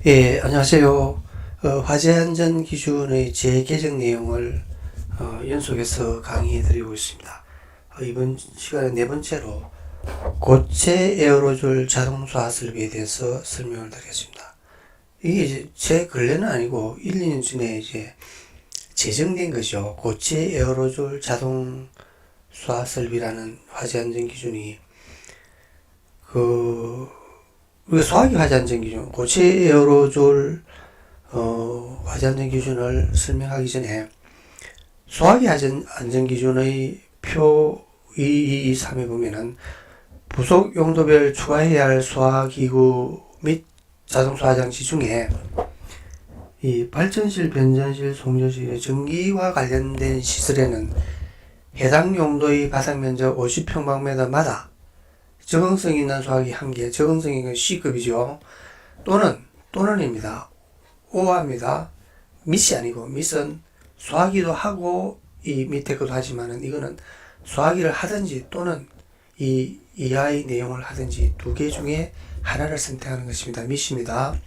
예, 안녕하세요. 화재안전 기준의 재개정 내용을 연속해서 강의해 드리고 있습니다. 이번 시간에 네 번째로 고체 에어로졸 자동 수화 설비에 대해서 설명을 드리겠습니다. 이게 이제 제 근래는 아니고 1, 2년 전에 이제 제정된 거죠. 고체 에어로졸 자동 수화 설비라는 화재안전 기준이 우리가 소화기 화재안전 기준, 고체 에어로졸 화재안전 기준을 설명하기 전에 소화기 안전 기준의 표 223에 보면은 부속 용도별 추가해야 할 소화기구 및 자동 소화장치 중에 이 발전실, 변전실, 송전실의 전기와 관련된 시설에는 해당 용도의 바닥 면적 50평방미터마다 적응성 있는 소화기 1개, 적응성이 C급이죠. 또는입니다. O합니다. 밑이 아니고, 밑은 소화기도 하고, 이 밑에 것도 하지만은, 이거는 소화기를 하든지 또는 이 이하의 내용을 하든지 두 개 중에 하나를 선택하는 것입니다. 밑입니다.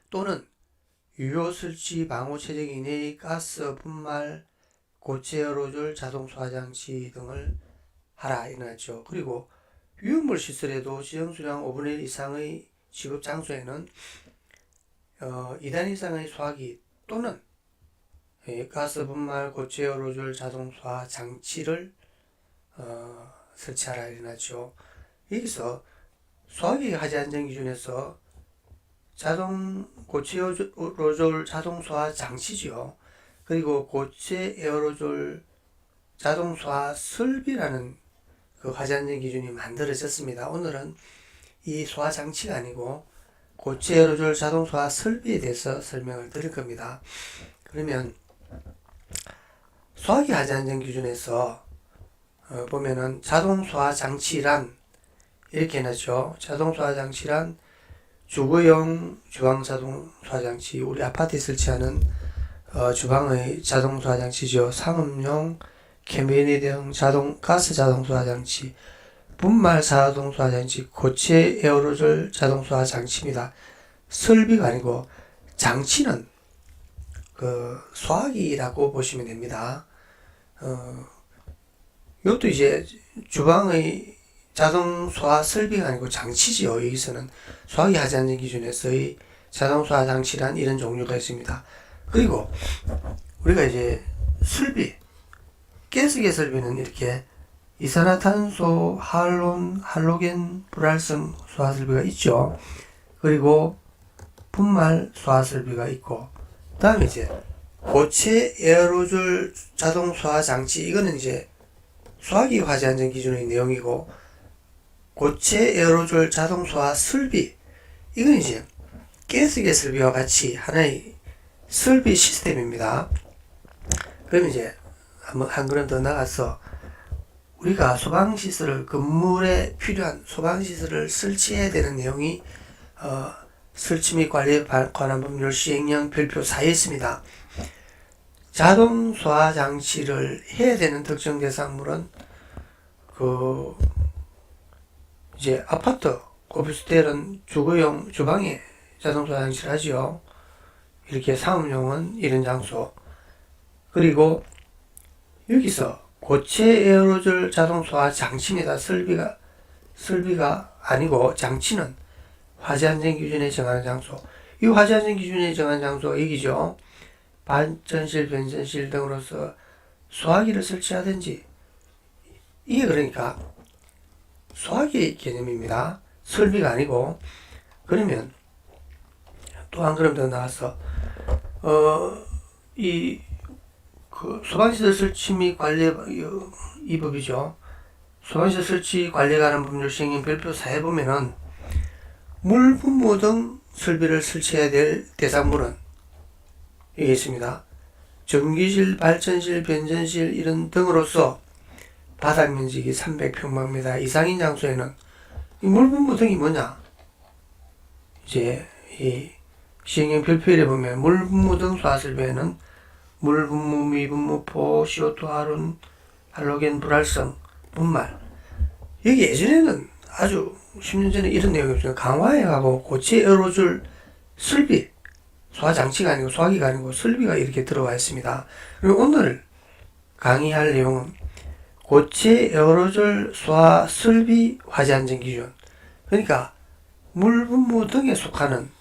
또는 유효 설치 방호 체적 이내의 가스 분말, 고체 에어로졸 자동 소화장치 등을 하라 이랬죠. 그리고 유효물 시설에도 지정수량 5분의 1 이상의 지급 장소에는 2단 이상의 소화기 또는 가스 분말 고체 에어로졸 자동 소화 장치를 설치하라 이랬죠. 여기서 소화기 화재 안전 기준에서 자동 고체 에어로졸 자동 소화 장치지요. 그리고 고체 에어로졸 자동 소화 설비라는 그 화재안전 기준이 만들어졌습니다. 오늘은 이 소화 장치가 아니고 고체 에어로졸 자동 소화 설비에 대해서 설명을 드릴 겁니다. 그러면 소화기 화재안전 기준에서 보면은 자동 소화 장치란 이렇게 해놨죠. 자동 소화 장치란 주거용 주방 자동 소화 장치, 우리 아파트에 설치하는 주방의 자동 소화 장치죠. 상업용 캐비닛형 가스 자동 소화 장치, 분말 자동 소화 장치, 고체 에어로졸 자동 소화 장치입니다. 설비가 아니고 장치는 소화기라고 보시면 됩니다. 이것도 이제 주방의 자동 소화 설비가 아니고 장치지요. 여기서는 소화기 화재안전 기준에서의 자동 소화 장치란 이런 종류가 있습니다. 그리고 우리가 이제 설비, 가스계 설비는 이렇게 이산화탄소, 할로겐 불활성 소화 설비가 있죠. 그리고 분말 소화 설비가 있고, 다음에 이제 고체 에어로졸 자동 소화 장치, 이거는 이제 소화기 화재 안전 기준의 내용이고, 고체 에어로졸 자동 소화 설비, 이건 이제 가스계 설비와 같이 하나의 설비 시스템입니다. 그럼 이제 한 걸음 더 나가서 우리가 소방시설을, 건물에 필요한 소방시설을 설치해야 되는 내용이 설치 및 관리에 관한 법률 시행령 별표 4에 있습니다. 자동 소화 장치를 해야 되는 특정 대상물은 이제 아파트, 오피스텔은 주거용 주방에 자동 소화 장치를 하지요. 이렇게 상업용은 이런 장소. 그리고 여기서 고체 에어로졸 자동 소화 장치입니다. 설비가 아니고 장치는 화재안전 기준에 정하는 장소. 이 화재안전 기준에 정한 장소가 여기죠. 발전실, 변전실 등으로서 소화기를 설치하든지, 이게 그러니까 소화기 개념입니다. 설비가 아니고. 그러면 또 한 걸음 더 나와서 소방시설 설치 및 관리, 이 법이죠. 소방시설 설치 관리에 관한 법률 시행령 별표 4에 보면은 물분무 등 설비를 설치해야 될 대상물은 여기 있습니다. 전기실, 발전실, 변전실 이런 등으로서 바닥 면적이 300평방미터 이상인 장소에는 이 물분무 등이 뭐냐? 이제 이 시행령 별표 1에 보면 물분무 등 소화 설비에는 물분무, 미분무포, CO2 할론, 할로겐 불활성, 분말. 여기 예전에는 아주 10년 전에 이런 내용이 없어요. 강화해가고 고체 에어로졸 설비, 소화장치가 아니고 소화기가 아니고 설비가 이렇게 들어와 있습니다. 그리고 오늘 강의할 내용은 고체 에어로졸 소화 설비 화재 안전 기준, 그러니까 물 분무 등에 속하는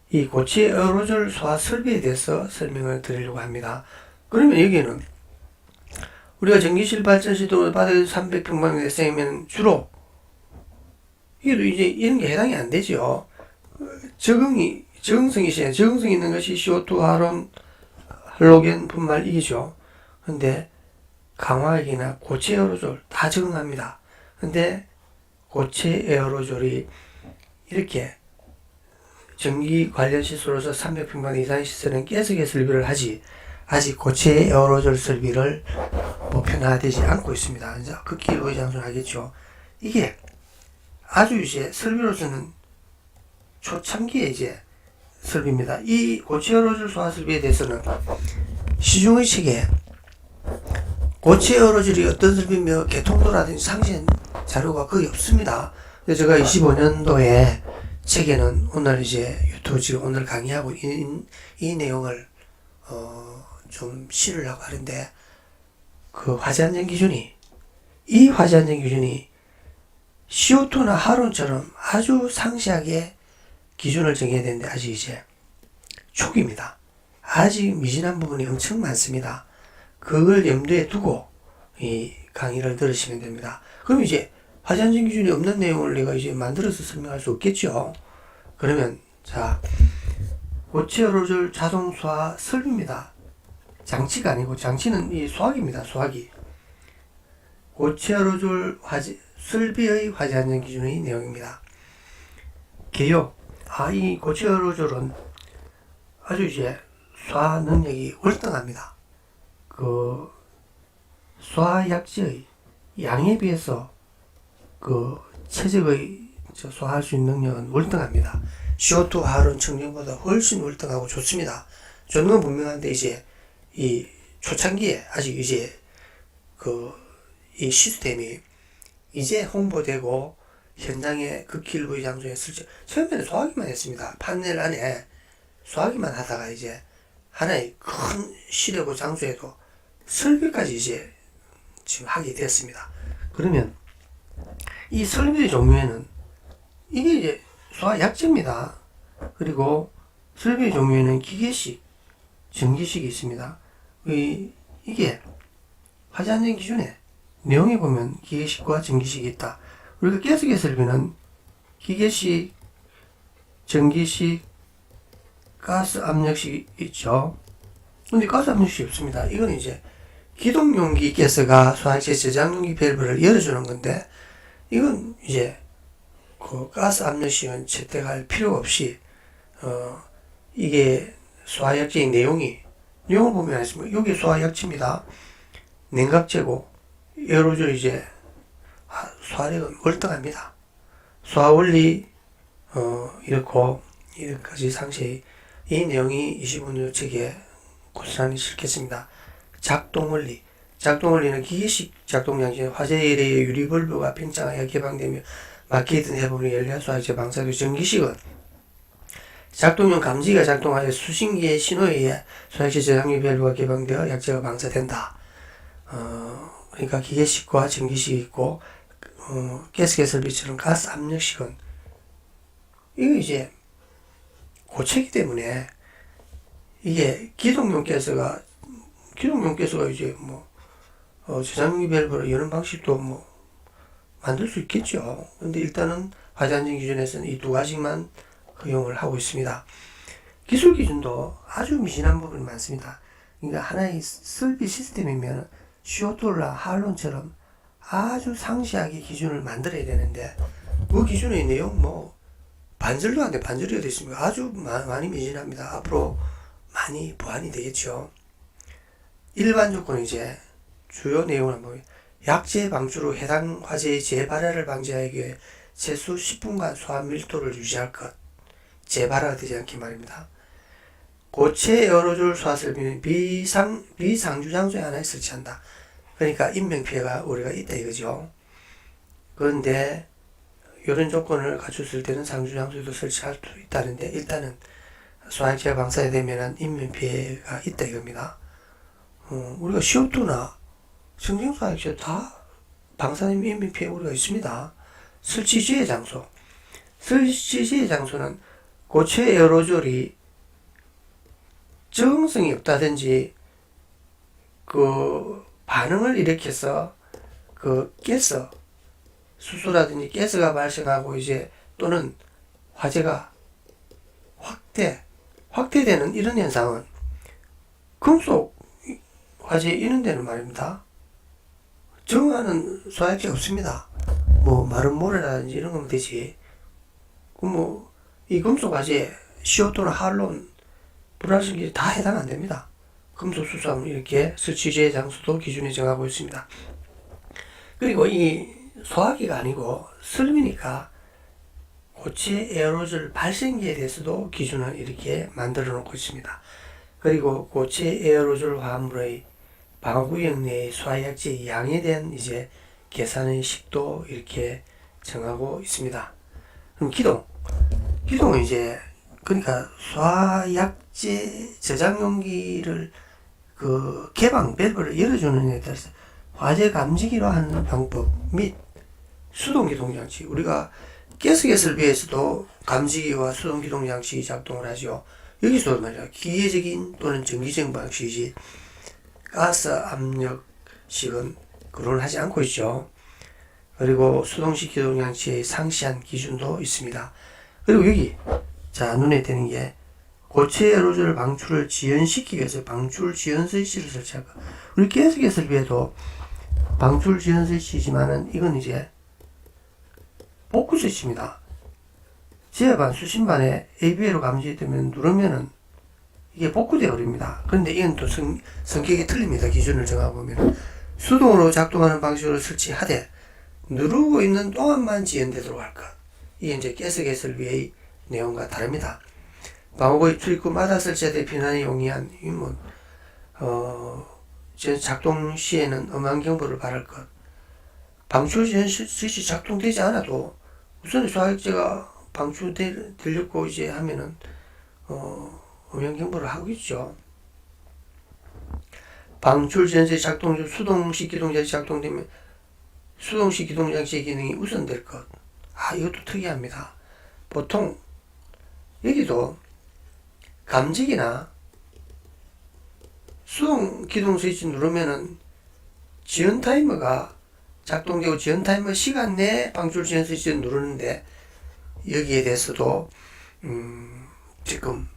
이 고체 에어로졸 소화 설비에 대해서 설명을 드리려고 합니다. 그러면 여기는 우리가 전기실 발전 시도 바닥에 300평방미터 생기면 주로 이게 이제 이런 게 해당이 안 되죠. 적응성이 있는 것이 CO2, 아론, 할로겐, 분말 이죠. 근데 강화액이나 고체 에어로졸 다 적응합니다. 근데 고체 에어로졸이 이렇게 전기 관련 시설로서 300평방 이상의 시설은 깨스개 설비를 하지 아직 고체 에어로졸 설비를 보편화되지 않고 있습니다. 이제 극히 일부의 장소는 하겠죠. 이게 아주 이제 설비로서는 초창기의 이제 설비입니다. 이 고체 에어로졸 소화 설비에 대해서는 시중의 책에 고체 에어로졸이 어떤 설비며 개통도라든지 상세한 자료가 거의 없습니다. 제가 25년도에 책에는 오늘 이제 유튜브 지금 오늘 강의하고 이 내용을 좀 실으려고 하는데 그 화재안전 기준이 이 화재안전 기준이 CO2나 하론처럼 아주 상세하게 기준을 정해야 되는데 아직 이제 초기입니다. 아직 미진한 부분이 엄청 많습니다. 그걸 염두에 두고 이 강의를 들으시면 됩니다. 그럼 이제 화재안전 기준이 없는 내용을 내가 이제 만들어서 설명할 수 없겠죠. 그러면 자, 고체 에어로졸 자동 소화 설비입니다. 장치가 아니고 장치는 이 소화기입니다. 소화기. 고체 에어로졸 설비의 화재안전 기준의 내용입니다. 개요. 이 고체 에어로졸은 아주 이제 소화 능력이 월등합니다. 그 소화약제의 양에 비해서 그 최적의 소화할 수 있는 능력은 월등합니다. CO2 하론 청정보다 훨씬 월등하고 좋습니다. 좋은 건 분명한데 이제 이 초창기에 아직 이제 이 시스템이 이제 홍보되고 현장에 극히 일부의 장소에 설치. 처음에는 소화기만 했습니다. 판넬 안에 소화기만 하다가 이제 하나의 큰 시내고 장소에도 설비까지 이제 지금 하게 됐습니다. 그러면 이 설비의 종류에는 이게 이제 소화약제입니다. 그리고 설비의 종류에는 기계식, 전기식이 있습니다. 이게 화재안전 기준에 내용에 보면 기계식과 전기식이 있다. 우리가 가스계 설비는 기계식, 전기식, 가스 압력식 있죠. 근데 가스 압력식이 없습니다. 이건 이제 기동용기 가스가 소화액체 저장용기 밸브를 열어주는 건데 이건 이제 그 가스 압력식은 채택할 필요가 없이 이게 소화약제의 내용을 보면 알겠습니다. 여기 소화약제입니다. 냉각제고 에어로졸 이제 소화력은 월등합니다. 소화원리 이렇게까지 상세히 이 내용이 25년 책에 고스란히 실겠습니다. 작동원리는 기계식 작동장치 화재일의 유리벌브가 팽창하여 개방되며 막혀있던 해부분이 열려 소화액체 방사되고 전기식은 작동용 감지기가 작동하여 수신기의 신호에 의해 소화액체 저장용 밸브가 개방되어 약제가 방사된다. 그러니까 기계식과 전기식이 있고 가스계 설비처럼 가스 압력식은 이거 이제 고체이기 때문에 이게 기동용 가스가 이제 저장용 밸브를 여는 방식도 만들 수 있겠죠. 근데 일단은 화재안전 기준에서는 이 두 가지만 허용을 하고 있습니다. 기술 기준도 아주 미진한 부분이 많습니다. 그러니까 하나의 설비 시스템이면 CO2나 할론처럼 아주 상세하게 기준을 만들어야 되는데 그 기준의 내용 반절도 안 돼. 반절이 어디 있습니까? 아주 많이 미진합니다. 앞으로 많이 보완이 되겠죠. 일반 조건은 이제 주요 내용을 한번 약재 방출후 해당 화재의 재발화를 방지하기 위해 최소 10분간 소화 밀도를 유지할 것. 재발화가 되지 않게 말입니다. 고체 에어로졸 소화 설비는 비상주 장소에 하나에 설치한다. 그러니까 인명피해가 우리가 있다 이거죠. 그런데 이런 조건을 갖췄을 때는 상주 장소에도 설치할 수 있다는데, 일단은 소화액체가 방사이 되면은 인명 피해가 있다 이겁니다. 우리가 CO2나 청정소화액체 다 방사능 인명 피해 우려가 있습니다. 설치지의 장소. 설치지의 장소는 고체 에어로졸이 적응성이 없다든지 그 반응을 일으켜서 그 가스, 수소라든지 가스가 발생하고 이제 또는 화재가 확대되는 이런 현상은 금속 화재 이런 데는 말입니다. 적응하는 소화액체 없습니다. 뭐 마른 모래라든지 이런 거면 되지. 뭐 이 금속 화재 CO2나 할론, 불활성기 다 해당 안 됩니다. 금속 수소하면 이렇게 설치제 장소도 기준에 정하고 있습니다. 그리고 이 소화기가 아니고 설비니까 고체 에어로졸 발생기에 대해서도 기준을 이렇게 만들어 놓고 있습니다. 그리고 고체 에어로졸 화합물의 방어구역 내의 소화약제의 양에 대한 이제 계산의 식도 이렇게 정하고 있습니다. 그럼 기동은 이제 그러니까 소화약제 저장 용기를 그 개방 밸브를 열어주는 데 따라서 화재 감지기로 하는 방법 및 수동기동 장치, 우리가 가스계 설비에서도 감지기와 수동기동 장치 작동을 하죠. 여기서도 말이야 기계적인 또는 정기적 방식이지 가스 압력식은 그걸 하지 않고 있죠. 그리고 수동식 기동 장치의 상시한 기준도 있습니다. 그리고 여기 자 눈에 띄는 게 고체 에어로졸 방출을 지연시키기 위해서 방출 지연 스위치를 설치할 것. 우리 가스계 설비에도 방출 지연 스위치지만은 이건 이제 복구 스위치입니다. 지하반 수신반에 ABA로 감지되면 누르면은 이게 복구되어 버립니다. 그런데 이건 또 성격이 틀립니다. 기준을 정하보면 수동으로 작동하는 방식으로 설치하되 누르고 있는 동안만 지연되도록 할 것. 이게 이제 가스계 설비의 내용과 다릅니다. 방어구역 출입구마다 설치된 비난이 용이한 작동 시에는 음향 경보를 발할 것. 방출 지연 스위치 작동되지 않아도 우선 소화액제가 방출되려고 이제 하면은 음향 경보를 하고 있죠. 방출 지연 스위치 작동 중 수동식 기동장치 작동되면 수동식 기동장치의 기능이 우선될 것. 이것도 특이합니다. 보통 여기도 감지기나 수동 기동 스위치 누르면은 지연 타이머가 작동되고 지연 타이머 시간 내에 방출 지연 스위치를 누르는데 여기에 대해서도 지금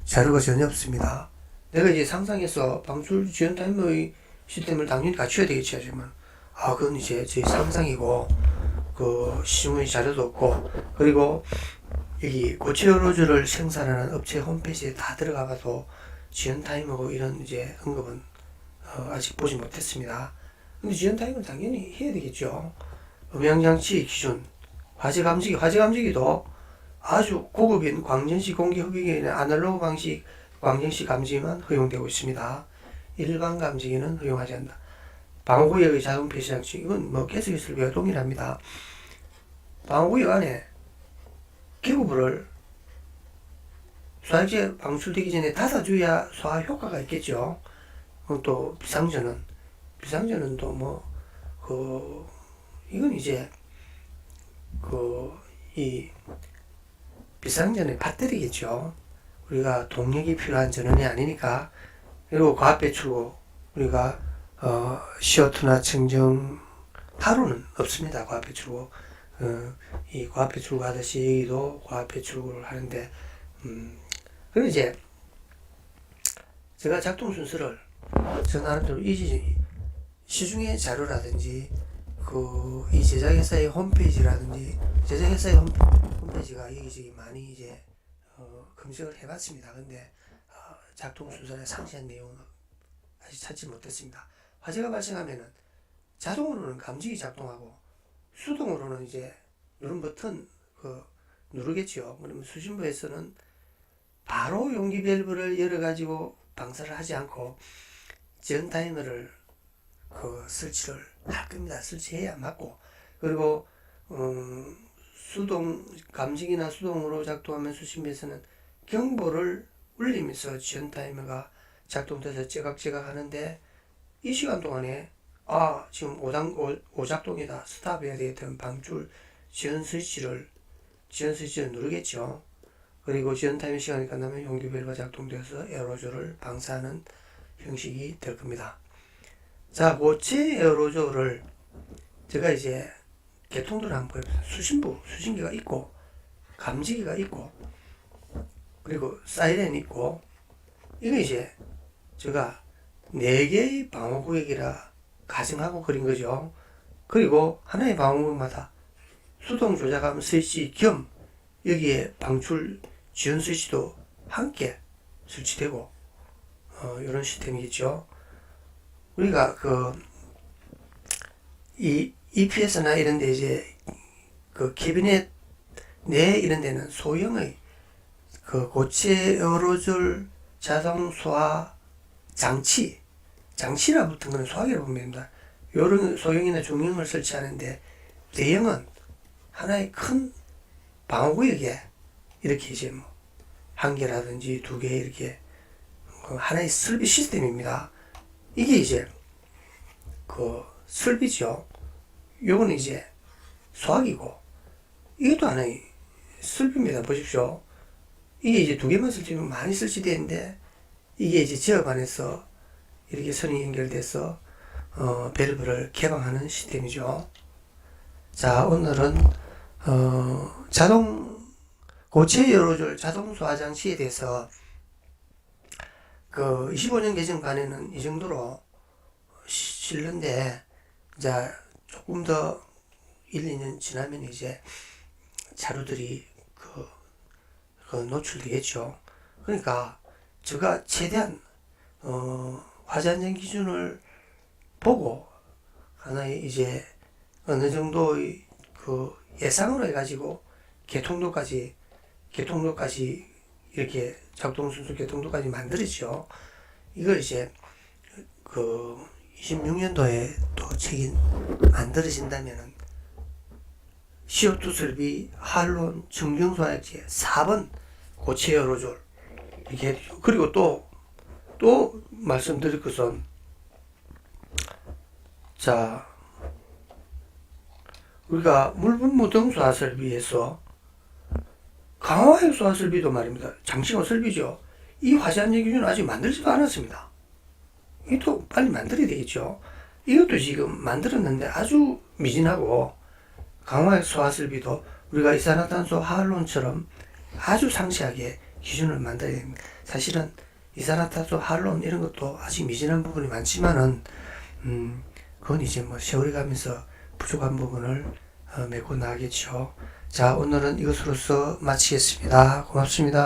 자료가 전혀 없습니다. 내가 이제 상상해서 방출 지연 타이머의 시스템을 당연히 갖춰야 되겠지 하지만 그건 이제 제 상상이고 그 시중의 자료도 없고, 그리고 여기 고체 에어로졸을 생산하는 업체 홈페이지에 다 들어가 봐도 지연 타이머고 이런 이제 언급은 아직 보지 못했습니다. 근데 지연 타이머는 당연히 해야 되겠죠. 음향장치 기준, 화재 감지기도 아주 고급인 광전식 공기 흡입기에는 아날로그 방식 광전식 감지만 허용되고 있습니다. 일반 감지기는 허용하지 않는다. 방어구역의 자동 폐쇄 장치, 이건 뭐 가스기 설비와 동일합니다. 방어구역 안에 기구부를 소화액제 방출되기 전에 닫아줘야 소화 효과가 있겠죠. 또 비상전은 또 이건 이제 이 비상전의 배터리겠죠. 우리가 동력이 필요한 전원이 아니니까. 그리고 과압배출구, 우리가 CO2나 청정 하루는 없습니다. 과압배출구. 이 과압배출구 하듯이 여기도 과압배출구를 하는데 그리고 이제 제가 작동 순서를 저 나름대로 이 시중의 자료라든지 이 제작회사의 홈페이지라든지 제작회사의 홈페이지가 여기저기 많이 이제 검색을 해봤습니다. 근데 작동 순서의 상세한 내용은 아직 찾지 못했습니다. 화재가 발생하면은 자동으로는 감지기 작동하고 수동으로는 이제 누른 버튼 누르겠죠. 그러면 수신부에서는 바로 용기 밸브를 열어가지고 방사를 하지 않고 지연 타이머를 설치를 할 겁니다. 설치해야 맞고, 그리고 수동 감지기나 수동으로 작동하면 수신비에서는 경보를 울리면서 지연 타이머가 작동돼서 째각째각 하는데, 이 시간 동안에 지금 오작동이다, 스탑해야 되겠다면 방출 지연 스위치를 누르겠죠. 그리고 지연 타이머 시간이 끝나면 용기벨가 작동되어서 에어로졸을 방사하는 형식이 될 겁니다. 자, 고체 에어로졸을 제가 이제 개통도를 한번 보여보세요. 수신기가 있고, 감지기가 있고, 그리고 사이렌이 있고, 이거 이제 제가 4개의 방어구역이라 가정하고 그린 거죠. 그리고 하나의 방어구역마다 수동 조작함 스위치 겸 여기에 방출 지연 스위치도 함께 설치되고, 이런 시스템이겠죠. 우리가 이 EPS나 이런 데 이제 캐비넷 내 이런 데는 소형의 고체 에어로졸 자동 소화 장치라 붙은 거는 소화기라고 보면 됩니다. 요런 소형이나 중형을 설치하는데, 대형은 하나의 큰 방어구역에 이렇게 이제 한 개라든지 2개 이렇게 하나의 설비 시스템입니다. 이게 이제 설비죠. 요거는 이제 소화기고, 이것도 하나의 설비입니다. 보십시오. 이게 이제 2개만 설치면 많이 설치되는데, 이게 이제 지역 안에서 이렇게 선이 연결돼서 밸브를 개방하는 시스템이죠. 자, 오늘은 고체 에어로졸 자동 소화 장치에 대해서 25년 개정반에는 이 정도로 실는데, 이제 조금 더 1, 2년 지나면 이제 자료들이 노출되겠죠. 그러니까 제가 최대한 화재 안전 기준을 보고 하나의 이제 어느 정도의 예상으로 해가지고 개통도까지 이렇게 작동 순수 개통도까지 만들었죠. 이걸 이제 26년도에 또 책이 만들어진다면은 CO2 설비, 할론, 정경소화액제 4번 고체 에어로졸 이렇게. 그리고 또 말씀드릴 것은, 자, 우리가 물분 무등 소화 설비에서 강화액 소화 설비도 말입니다. 장치가 설비죠. 이 화재 안전 기준은 아직 만들지도 않았습니다. 이것도 빨리 만들어야 되겠죠. 이것도 지금 만들었는데 아주 미진하고, 강화액 소화 설비도 우리가 이산화탄소 할론처럼 아주 상세하게 기준을 만들어야 됩니다. 사실은 이산화탄소 할론 이런 것도 아직 미진한 부분이 많지만은 그건 이제 세월이 가면서 부족한 부분을 메꿔 나가겠죠. 자, 오늘은 이것으로서 마치겠습니다. 고맙습니다.